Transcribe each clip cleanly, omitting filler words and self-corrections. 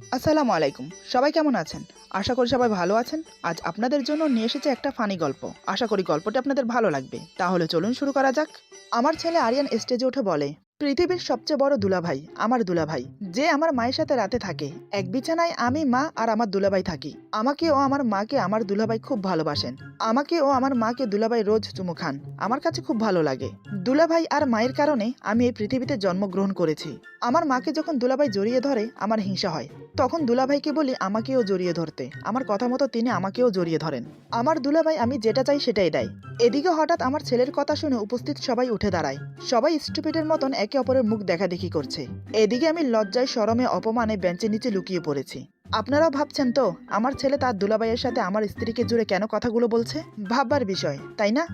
আসসালামু আলাইকুম। সবাই কেমন আছেন? আশা করি সবাই ভালো আছেন। আজ আপনাদের জন্য নিয়ে এসেছি একটা ফানি গল্প। আশা করি গল্পটি আপনাদের ভালো লাগবে। তাহলে চলুন শুরু করা যাক। আমার ছেলে আরিয়ান স্টেজে উঠে বলে, পৃথিবীর সবচেয়ে বড় দুলাভাই আমার দুলাভাই, যে আমার মায়ের সাথে রাতে থাকে। এক বিছানায় আমি, মা আর আমার দুলাভাই থাকি। আমাকে ও আমার মাকে আমার দুলাভাই খুব ভালোবাসেন। আমাকে ও আমার মাকে দুলাভাই রোজ চুমু খান। আমার কাছে খুব ভালো লাগে। দুলাভাই আর মায়ের কারণে আমি এই পৃথিবীতে জন্মগ্রহণ করেছি। আমার মাকে যখন দুলাভাই জড়িয়ে ধরে আমার হিংসা হয়। তখন দুলাভাইকে বলি আমাকেও জড়িয়ে ধরতে। আমার কথা মতো তিনি আমাকেও জড়িয়ে ধরেন। আমার দুলাভাই আমি যেটা চাই সেটাই দেয়। এদিকে হঠাৎ আমার ছেলের কথা শুনে উপস্থিত সবাই উঠে দাঁড়ায়। সবাই স্টুপিডের মতন একে অপরের মুখ দেখাদেখি করছে। এদিকে আমি লজ্জায় শরমে অপমানে বেঞ্চের নিচে লুকিয়ে পড়েছি। আপনারাও ভাবছেন তো আমার ছেলে তার দুলাভাইয়ের সাথে আমার স্ত্রীকে জুড়ে কেন কথাগুলো বলছে? ভাববার বিষয়, তাই না?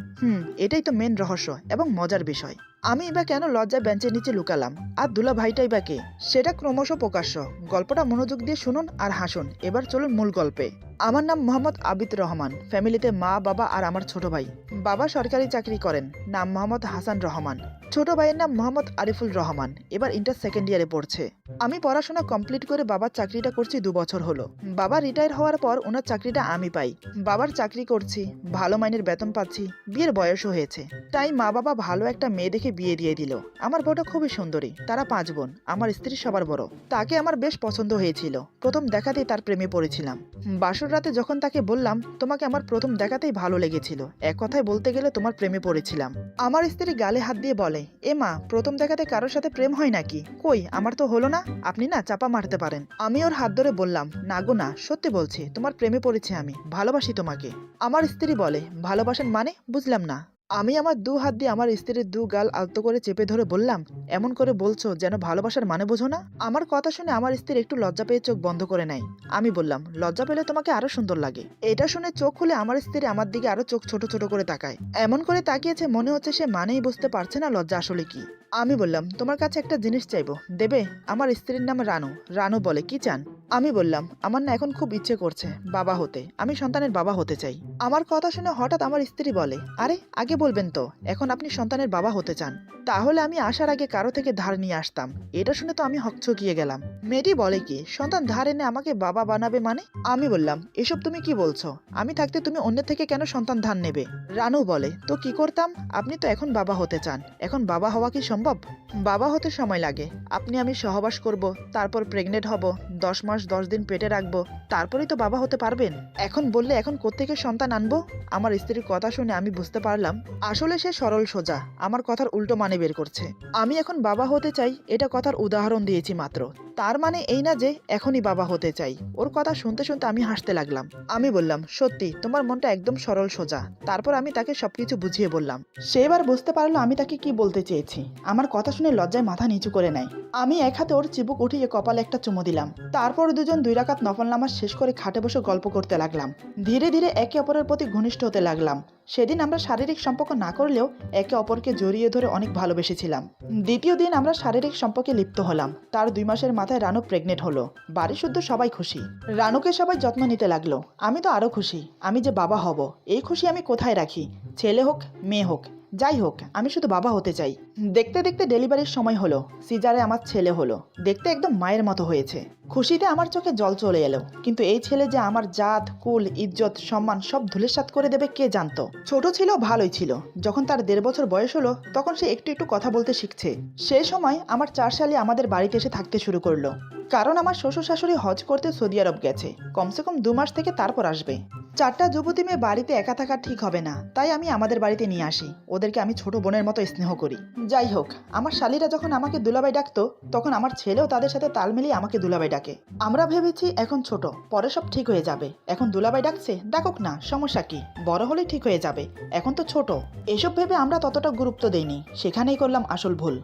এটাই তো মেন রহস্য এবং মজার বিষয়। আমি বা কেন লজ্জায় বেঞ্চের নিচে লুকালাম, আর দুলা ভাইটাই বা কে, সেটা ক্রমশ প্রকাশ্য। গল্পটা মনোযোগ দিয়ে শুনুন আর হাসুন। এবার চলুন মূল গল্পে। আমার নাম মোহাম্মদ আবিদ রহমান। ফ্যামিলিতে মা, বাবা আর আমার ছোট ভাই। বাবা সরকারি চাকরি করেন। নাম মোহাম্মদ হাসান রহমান। ছোট ভাইয়ের নাম মোহাম্মদ আরিফুল রহমান। এবার ইন্টার সেকেন্ড ইয়ারে পড়ছে। আমি পড়াশোনা কমপ্লিট করে বাবার চাকরিটা করছি 2 বছর হলো। বাবা রিটায়ার হওয়ার পর ওনার চাকরিটা আমি পাই। বাবার চাকরি করছি, ভালো মাইনের বেতন পাচ্ছি, বিয়ের বয়সও হয়েছে। তাই মা বাবা ভালো একটা মেয়ে দেখে বিয়ে দিয়ে দিল। আমার বউটা খুবই সুন্দরী। তারা 5 বোন। আমার স্ত্রী সবার বড়। তাকে আমার বেশ পছন্দ হয়েছিল। প্রথম দেখাতেই তার প্রেমে পড়েছিলাম। বাসর রাতে যখন তাকে বললাম তোমাকে আমার প্রথম দেখাতেই ভালো লেগেছিল, এক কথায় বলতে গেলে তোমার প্রেমে পড়েছিলাম। আমার স্ত্রী গালে হাত দিয়ে বলে, এ মা, প্রথম দেখাতে কারোর সাথে প্রেম হয় নাকি? কই, আমার তো হলো না। আপনি না চাপা মারতে পারেন। আমি ওর হাত ধরে বললাম, না গো না, সত্যি বলছি, তোমার প্রেমে পড়েছি আমি, ভালোবাসি তোমাকে। আমার স্ত্রী বলে, ভালোবাসেন মানে? বুঝলাম না। আমি আমার 2 হাত দিয়ে আমার স্ত্রীর 2 গাল আলতো করে চেপে ধরে বললাম, এমন করে বলছো যেন ভালোবাসার মানে বোঝো না। আমার কথা শুনে আমার স্ত্রী একটু লজ্জা পেয়ে চোখ বন্ধ করে নেয়। আমি বললাম, লজ্জা পেলে তোমাকে আরো সুন্দর লাগে। এটা শুনে চোখ খুলে আমার স্ত্রী আমার দিকে আরো চোখ ছোট ছোট করে তাকায়। এমন করে তাকিয়েছে মনে হচ্ছে সে মানেই বুঝতে পারছে না লজ্জা আসলে কি। আমি বললাম, তোমার কাছে একটা জিনিস চাইবো, দেবে? আমার স্ত্রীর নাম রানু। রানু বলে, কি চান? আমি বললাম, আমার না এখন খুব ইচ্ছে করছে বাবা হতে। আমি সন্তানের বাবা হতে চাই। আমার কথা শুনে হঠাৎ আমার স্ত্রী বলে, আরে আগে বলবেন তো এখন আপনি সন্তানের বাবা হতে চান। তাহলে আমি আসার আগে কারো থেকে ধার নিয়ে আসতাম। এটা শুনে তো আমি হকচকিয়ে গেলাম। মেয়েটি বলে কি, সন্তান ধার এনে আমাকে বাবা বানাবে মানে? আমি বললাম, এসব তুমি কি বলছো? আমি থাকতে তুমি অন্যের থেকে কেন সন্তান ধার নেবে? রানু বলে, তো কি করতাম? আপনি তো এখন বাবা হতে চান, এখন বাবা হওয়া কি সম্ভব? বাবা হতে সময় লাগে। আপনি আমি সহবাস করব, তারপর প্রেগনেন্ট হব, 10 মাস 10 দিন পেটে রাখবো, তারপরেই তো বাবা হতে পারবেন। এখন বললে এখন কোত্থেকে সন্তান আনবো? আমার স্ত্রীর কথা শুনে আমি বুঝতে পারলাম আসলে সে সরল সোজা আমার কথার উল্টো মানে বের করছে। আমি এখন বাবা হতে চাই এটা কথার উদাহরণ দিয়েছি মাত্র। তার মানে এই না যে এখনই বাবা হতে চাই। ওর কথা শুনতে শুনতে আমি হাসতে লাগলাম। আমি বললাম, সত্যি তোমার মনটা একদম সরল সোজা। তারপর আমি তাকে সবকিছু বুঝিয়ে বললাম। সে এবার বুঝতে পারলো আমি তাকে কি বলতে চেয়েছি। আমার কথা শুনে লজ্জায় মাথা নিচু করে নেয়। আমি এক হাতে ওর চিবুক উঠিয়ে কপালে একটা চুমু দিলাম। তারপর দুজন 2 রাকাত নফল নামাজ শেষ করে খাটে বসে গল্প করতে লাগলাম। ধীরে ধীরে একে অপরের প্রতি ঘনিষ্ঠ হতে লাগলাম। সেদিন আমরা শারীরিক সম্পর্ক না করলেও একে অপরকে জড়িয়ে ধরে অনেক ভালোবেসেছিলাম। দ্বিতীয় দিন আমরা শারীরিক সম্পর্কে লিপ্ত হলাম। তার 2 মাসের মাথায় রানু প্রেগনেন্ট হলো। বাড়ি শুদ্ধ সবাই খুশি। রানুকে সবাই যত্ন নিতে লাগলো। আমি তো আরো খুশি। আমি যে বাবা হব, এই খুশি আমি কোথায় রাখি? ছেলে হোক মেয়ে হোক, যাই হোক, আমি শুধু বাবা হতে চাই। দেখতে দেখতে ডেলিভারির সময় হলো। সিজারে আমার ছেলে হলো। দেখতে একদম মায়ের মতো হয়েছে। খুশিতে আমার চোখে জল চলে এলো। কিন্তু এই ছেলে যে আমার জাত কুল ইজ্জত সম্মান সব ধূলিসাৎ করে দেবে কে জানতো। ছোট ছিল ভালোই ছিল। যখন তার 1.5 বছর বয়স হলো তখন সে একটু একটু কথা বলতে শিখছে। সেই সময় আমার 4 শালি আমাদের বাড়িতে এসে থাকতে শুরু করলো। কারণ আমার শ্বশুর শাশুড়ি হজ করতে সৌদি আরব গেছে। কমসে কম 2 মাস থেকে তারপর আসবে। 4টা যুবতী মেয়ে বাড়িতে একা থাকা ঠিক হবে না, তাই আমি আমাদের বাড়িতে নিয়ে আসি। ওদেরকে আমি ছোট বোনের মতো স্নেহ করি। যাই হোক, আমার শালীরা যখন আমাকে দুলাভাই ডাকতো তখন আমার ছেলেও তাদের সাথে তাল মিলিয়ে আমাকে দুলাভাই ডাকে। আমরা ভেবেছি এখন ছোট, পরে সব ঠিক হয়ে যাবে। এখন দুলাভাই ডাকছে, ডাকুক না, সমস্যা কি? বড় হলে ঠিক হয়ে যাবে, এখন তো ছোট। এসব ভেবে আমরা ততটা গুরুত্ব দেইনি। সেখানেই করলাম আসল ভুল।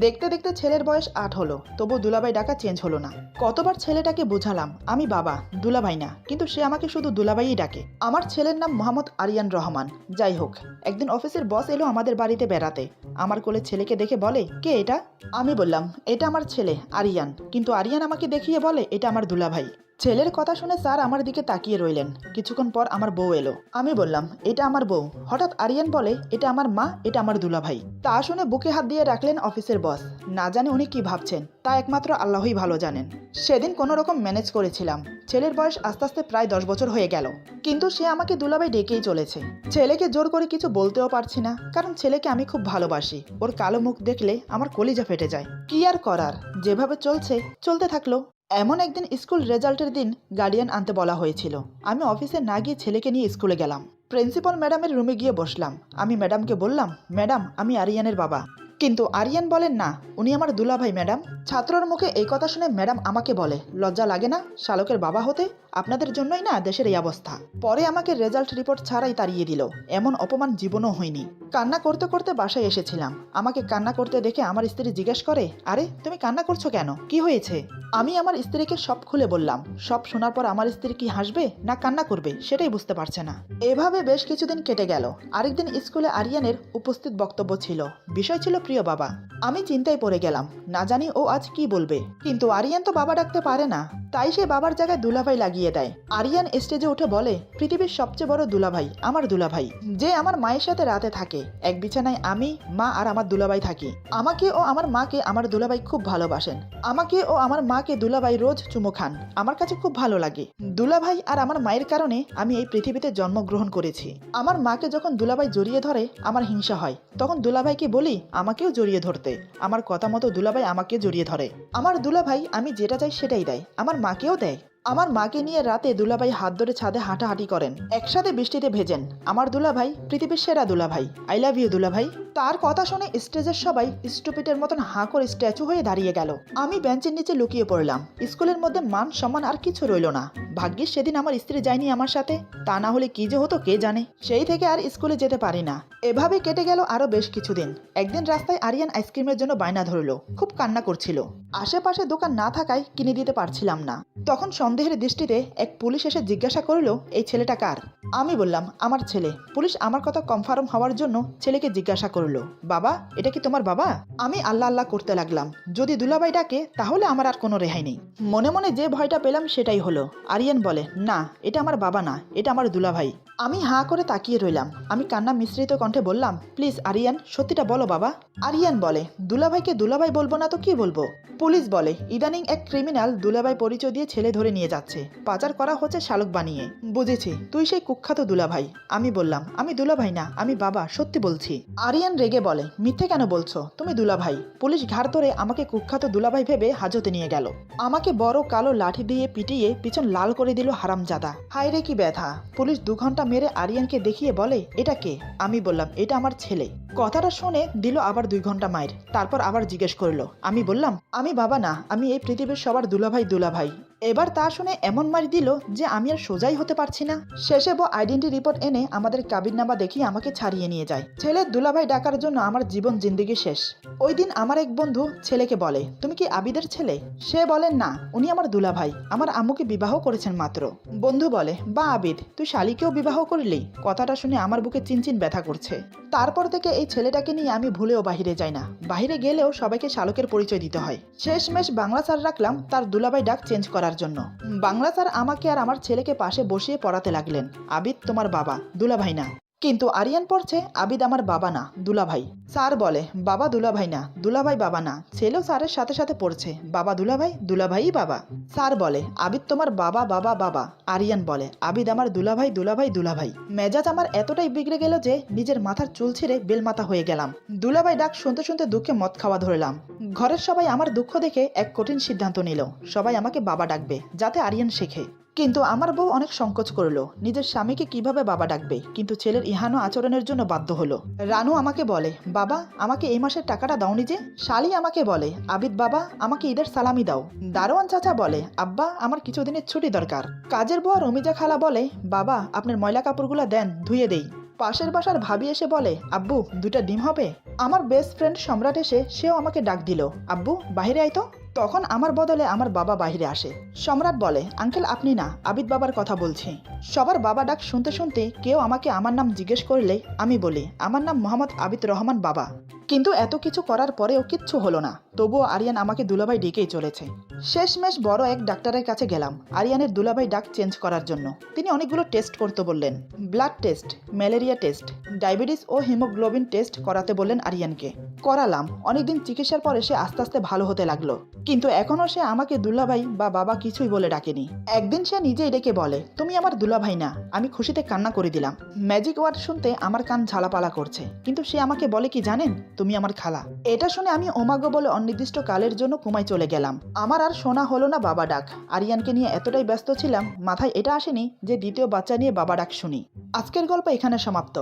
দেখতে দেখতে ছেলের বয়স 8 হলো, তবু দুলাভাই ডাকা চেঞ্জ হলো না। কতবার ছেলেটাকে বুঝালাম আমি বাবা, দুলাভাই না, কিন্তু সে আমাকে শুধু দুলাভাইই ডাকে। আমার ছেলের নাম মোহাম্মদ আরিয়ান রহমান। যাই হোক, একদিন অফিসের বস এলো আমাদের বাড়িতে বেড়াতে। আমার কোলে ছেলেকে দেখে বলে, কে এটা? আমি বললাম, এটা আমার ছেলে আরিয়ান। কিন্তু আরিয়ান আমাকে দেখিয়ে বলে, এটা আমার দুলাভাই। ছেলের কথা শুনে স্যার আমার দিকে তাকিয়ে রইলেন। কিছুক্ষণ পর আমার বউ এলো। আমি বললাম, এটা আমার বউ। হঠাৎ আরিয়ান বলে, এটা আমার মা, এটা আমার দুলাভাই। তা শুনে বুকে হাত দিয়ে রাখলেন অফিসের বস। না জানি উনি কি ভাবছেন, তা একমাত্র আল্লাহই ভালো জানেন। সেদিন কোনো রকম ম্যানেজ করেছিলাম। ছেলের বয়স আস্তে আস্তে প্রায় 10 বছর হয়ে গেল, কিন্তু সে আমাকে দুলাভাই ডেকেই চলেছে। ছেলেকে জোর করে কিছু বলতেও পারছি না, কারণ ছেলেকে আমি খুব ভালোবাসি। ওর কালো মুখ দেখলে আমার কলিজা ফেটে যায়। কি আর করার, যেভাবে চলছে চলতে থাকলো। এমন একদিন স্কুল রেজাল্টের দিন গার্ডিয়ান আনতে বলা হয়েছিল। আমি অফিসে না গিয়ে ছেলেকে নিয়ে স্কুলে গেলাম। প্রিন্সিপাল ম্যাডামের রুমে গিয়ে বসলাম। আমি ম্যাডামকে বললাম, ম্যাডাম আমি আরিয়ানের বাবা। কিন্তু আরিয়ান বলেন, না উনি আমার দুলাভাই ম্যাডাম। ছাত্রর মুখে এই কথা শুনে ম্যাডাম আমাকে বলে, লজ্জা লাগে না শালকের বাবা হতে? আপনাদের জন্যই না দেশের এই অবস্থা। পরে আমাকে রেজাল্ট রিপোর্ট ছাড়াই তাড়িয়ে দিল। এমন অপমান জীবনও হয়নি। কান্না করতে করতে বাসায় এসেছিলাম। আমাকে কান্না করতে দেখে আমার স্ত্রী জিজ্ঞেস করে, আরে তুমি কান্না করছো কেন, কি হয়েছে? আমি আমার স্ত্রীকে সব খুলে বললাম। সব শোনার পর আমার স্ত্রী কি হাসবে না কান্না করবে সেটাই বুঝতে পারছে না। এভাবে বেশ কিছুদিন কেটে গেল। আরেকদিন স্কুলে আরিয়ানের উপস্থিত বক্তব্য ছিল। বিষয় ছিল প্রিয় বাবা। আমি চিন্তায় পড়ে গেলাম, না জানি ও আজ কি বলবে। কিন্তু আরিয়ান তো বাবা ডাকতে পারে না, তাই সে বাবার জায়গায় দুলাভাই লাগিয়ে দেয়। আরিয়ান স্টেজে উঠে বলে, পৃথিবীর সবচেয়ে বড় দুলাভাই আমার দুলাভাই, যে আমার মায়ের সাথে রাতে থাকে। এক বিছানায় আমি, মা আর আমার দুলাভাই থাকি। আমাকে ও আমার মাকে আমার দুলাভাই খুব ভালোবাসেন। আমাকে ও আমার মাকে দুলাভাই রোজ চুমু খান। আমার কাছে খুব ভালো লাগে। দুলাভাই আর আমার মায়ের কারণে আমি এই পৃথিবীতে জন্মগ্রহণ করেছি। আমার মাকে যখন দুলাভাই জড়িয়ে ধরে আমার হিংসা হয়, তখন দুলাভাইকে বলি আমাকেও জড়িয়ে ধরতে। আমার কথা মতো দুলাভাই আমাকে জড়িয়ে ধরে। আমার দুলাভাই আমি যেটা চাই সেটাই দেয়, আমার মাকেও দেয়। আমার মাকে নিয়ে রাতে দুলাভাই হাত ধরে ছাদে হাঁটাহাঁটি করেন, একসাথে বৃষ্টিতে ভেজেন। আমার দুলাভাই পৃথিবীর সেরা দুলাভাই। আই লাভ ইউ দুলাভাই। তার কথা শুনে স্টেজের সবাই স্টুপিটের মতন হাঁ করে স্ট্যাচু হয়ে দাঁড়িয়ে গেল। আমি বেঞ্চের নিচে লুকিয়ে পড়লাম। স্কুলের মধ্যে মান সম্মান আর কিছু রইল না। ভাগ্যিস সেদিন আমার স্ত্রী যায়নি আমার সাথে, তা না হলে কি যে হতো কে জানে। সেই থেকে আর স্কুলে যেতে পারি না। এভাবে কেটে গেল আরো বেশ কিছুদিন। একদিন রাস্তায় আরিয়ান আইসক্রিমের জন্য বায়না ধরলো। খুব কান্না করছিল। আশেপাশে দোকান না থাকায় কিনে দিতে পারছিলাম না। তখন সন্দেহের দৃষ্টিতে এক পুলিশ এসে জিজ্ঞাসা করলো, এই ছেলেটা কার? আমি বললাম, আমার ছেলে। পুলিশ আমার কথা কনফার্ম হওয়ার জন্য ছেলেকে জিজ্ঞাসা করলো, বাবা এটা কি তোমার বাবা? আমি আল্লাহ আল্লাহ করতে লাগলাম, যদি দুলাভাই ডাকে তাহলে আমার আর কোনো রেহাই নেই। মনে মনে যে ভয়টা পেলাম সেটাই হলো। আরিয়ান বলে, না এটা আমার বাবা না, এটা আমার দুলাভাই। আমি হাঁ করে তাকিয়ে রইলাম। আমি কান্না মিশ্রিত কণ্ঠে বললাম, প্লিজ আরিয়ান সত্যিটা বলো বাবা। আরিয়ান বলে, দুলাভাইকে দুলাভাই বলবো না তো কি বলবো? পুলিশ বলে, ইদানিং এক ক্রিমিনাল দুলাভাই পরিচয় দিয়ে ছেলে ধরে নিয়ে যাচ্ছে, পাচার করা হচ্ছে শালক বানিয়ে। বুঝেছি তুই সেই কুখ্যাত দুলাভাই। আমি বললাম, আমি দুলাভাই না, আমি বাবা, সত্যি বলছি। আরিয়ান রেগে বলে, মিথ্যে কেন বলছো, তুমি দুলাভাই। পুলিশ ঘাড় ধরে আমাকে কুখ্যাত দুলাভাই ভেবে হাজতে নিয়ে গেল। আমাকে বড় কালো লাঠি দিয়ে পিটিয়ে পিছন লাল করে দিল হারামজাদা। হায় রে কি ব্যথা। পুলিশ 2 ঘন্টা মেরে আরিয়ানকে দেখিয়ে বলে, এটা কে? আমি বললাম, এটা আমার ছেলে। কথাটা শুনে দিল আবার 2 ঘন্টা মায়ের। তারপর আবার জিজ্ঞেস করলো। আমি বললাম, আমি বাবা না, আমি এই পৃথিবীর সবার দুলাভাই দুলাভাই। এবার তা শুনে এমন মার দিল যে আমি আর সোজাই হতে পারছি না। শেষে বউ আইডেন্টি রিপোর্ট এনে আমাদের কাবিননামা দেখিয়ে আমাকে ছাড়িয়ে নিয়ে যায়। ছেলের দুলাভাই ডাকার জন্য আমার জীবন জিন্দেগি শেষ। ওই দিন আমার এক বন্ধু ছেলেকে বলে, তুমি কি আবিদের ছেলে? সে বলেন, না উনি আমার দুলাভাই, আমার আম্মুকে বিবাহ করেছেন মাত্র। বন্ধু বলে, বা আবিদ তুই শালিকেও বিবাহ করলি? কথাটা শুনে আমার বুকে চিনচিন ব্যথা করছে। তারপর থেকে এই ছেলেটাকে নিয়ে আমি ভুলেও বাহিরে যাই না। বাহিরে গেলেও সবাইকে শালকের পরিচয় দিতে হয়। শেষমেশ বাংলা স্যার রাখলাম তার দুলাভাই ডাক চেঞ্জ করার জন্য। বাংলা স্যার আমাকে আর আমার ছেলেকে পাশে বসিয়ে পড়াতে লাগলেন, আবিদ তোমার বাবা, দুলাভাই না। কিন্তু আরিয়ান পড়ছে, আবিদ আমার বাবা না, দুলাভাই। স্যার বলে, বাবা দুলাভাই না, দুলাভাই বাবা না। ছেলেও স্যারের সাথে সাথে পড়ছে, বাবা দুলাভাই, দুলাভাই বাবা। স্যার বলে, আবিদ তোমার বাবা বাবা বাবা। আরিয়ান বলে, আবিদ আমার দুলাভাই দুলাভাই দুলাভাই। মেজাজ আমার এতটাই বিগড়ে গেল যে নিজের মাথার চুল ছিঁড়ে বেলমাথা হয়ে গেলাম। দুলাভাই ডাক শুনতে শুনতে দুঃখে মদ খাওয়া ধরলাম। ঘরের সবাই আমার দুঃখ দেখে এক কঠিন সিদ্ধান্ত নিল, সবাই আমাকে বাবা ডাকবে, যাতে আরিয়ান শেখে। কিন্তু আমার বউ অনেক সংকোচ করলো, নিজের স্বামীকে কিভাবে বাবা ডাকবে। কিন্তু ছেলের ইহানো আচরণের জন্য বাধ্য হলো। রানু আমাকে বলে, বাবা আমাকে এই মাসের টাকাটা দাওনি যে। শালি আমাকে বলে, আবিদ বাবা আমাকে ঈদের সালামি দাও। দারোয়ান চাচা বলে, আব্বা আমার কিছুদিনের ছুটি দরকার। কাজের বুয়া রমিজা খালা বলে, বাবা আপনার ময়লা কাপড়গুলো দেন ধুয়ে দেই। পাশের বাসার ভাবি এসে বলে, আব্বু 2টা ডিম হবে? আমার বেস্ট ফ্রেন্ড সম্রাট এসে সেও আমাকে ডাক দিল, আব্বু বাইরে আয় তো। তখন আমার বদলে আমার বাবা বাইরে আসে। সম্রাট বলে, আঙ্কেল আপনি না, আবিদ বাবার কথা বলছি। সবার বাবা ডাক শুনতে শুনতে কেউ আমাকে আমার নাম জিজ্ঞেস করলে আমি বলি আমার নাম মোহাম্মদ আবিদ রহমান বাবা। কিন্তু এত কিছু করার পরেও কিচ্ছু হলো না, তবুও আরিয়ান আমাকে দুলাভাই ডেকেই চলেছে। শেষমেশ বড় এক ডাক্তারের কাছে গেলাম আরিয়ানের দুলাভাই ডাক চেঞ্জ করার জন্য। তিনি অনেকগুলো টেস্ট করতে বললেন, blood test, malaria test, diabetes ও হিমোগ্লোবিন টেস্ট করাতে বললেন আরিয়ানকে। করালাম। অনেকদিন চিকিৎসার পরে সে আস্তে আস্তে ভালো হতে লাগলো, কিন্তু এখনও সে আমাকে দুলাভাই বা বাবা কিছুই বলে ডাকেনি। একদিন সে নিজেই ডেকে বলে, তুমি আমার দুলাভাই না। আমি খুশিতে কান্না করে দিলাম। ম্যাজিক ওয়ার্ড শুনতে আমার কান ঝালাপালা করছে, কিন্তু সে আমাকে বলে কি জানেন, তুমি আমার খালা। এটা শুনে আমি ওমাগো বলে অনির্দিষ্ট কালের জন্য কুমায় চলে গেলাম। আমার আর শোনা হলো না বাবা ডাক। আরিয়ানকে নিয়ে এতটাই ব্যস্ত ছিলাম, মাথায় এটা আসেনি যে দ্বিতীয় বাচ্চা নিয়ে বাবা ডাক শুনি। আজকের গল্প এখানে সমাপ্ত।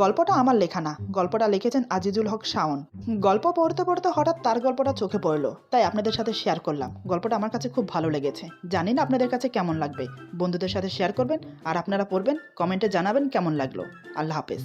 গল্পটা আমার লেখা না, গল্পটা লিখেছেন আজিজুল হক শাওন। গল্প পড়তে পড়তে হঠাৎ তার গল্পটা চোখে পড়লো, তাই আপনাদের সাথে শেয়ার করলাম। গল্পটা আমার কাছে খুব ভালো লেগেছে, জানি না আপনাদের কাছে কেমন লাগবে। বন্ধুদের সাথে শেয়ার করবেন, আর আপনারা পড়বেন, কমেন্টে জানাবেন কেমন লাগলো। আল্লাহ হাফেজ।